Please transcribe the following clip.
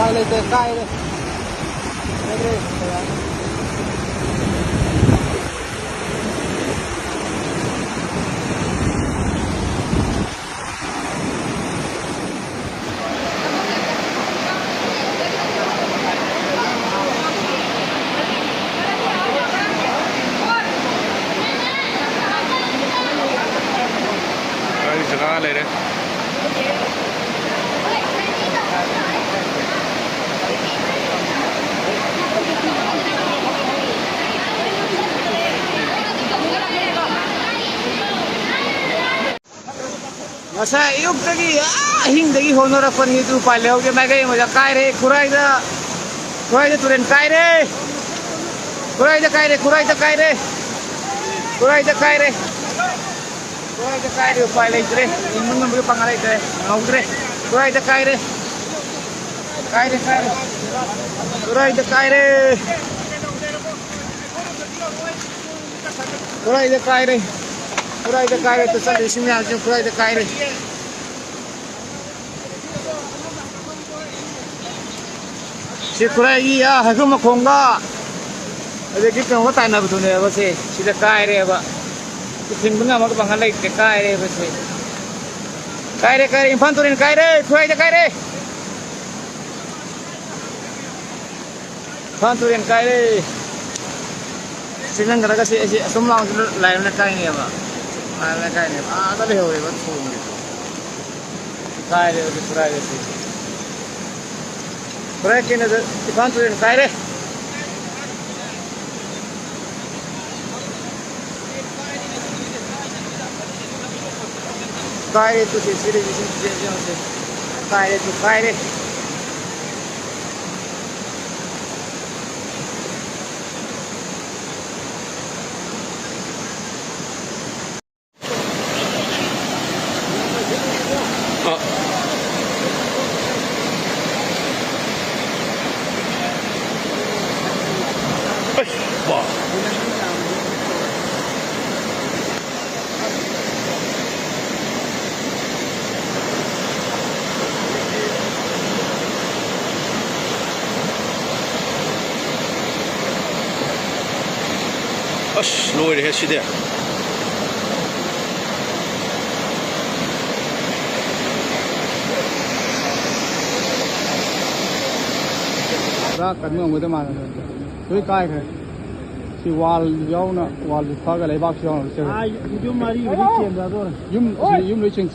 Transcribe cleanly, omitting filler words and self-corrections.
Khai lên từ Kaire đây. Đây. Jagah le re. Masa iyog tagi hingdagi honora pan itu paleo ke magai maja Kaire Khurai da turen Kaire Khurai da Kaire palai tre imun ngambil pangalai tre ngau tre Khurai da Kaire tu sampai sini aja Khurai da Kaire si Khurai ya Heikhru Makhong ga ada kita mau tanya betul ni apa sih si da Kaire apa Thingle nggak mau pangalai ke Kaire apa sih Kaire Imphal turin Kaire Khurai da Kaire Imphal turin Kaire silang kerja si Lamlong lain nak Kaire apa lain Kaire ada leh orang betul gitu Kaire itu Khurai sih Khurai kena Imphal turin Kaire Kaire itu sih Kaire itu Kaire Wah. Ash, lôi đi hết xí đấy. Ra cần mua người ta mà tôi cai thôi. Si wall giàu na wall phát cái lấy bác giàu. Yum mari, yum lấy chuyện ra rồi. Yum lấy chuyện.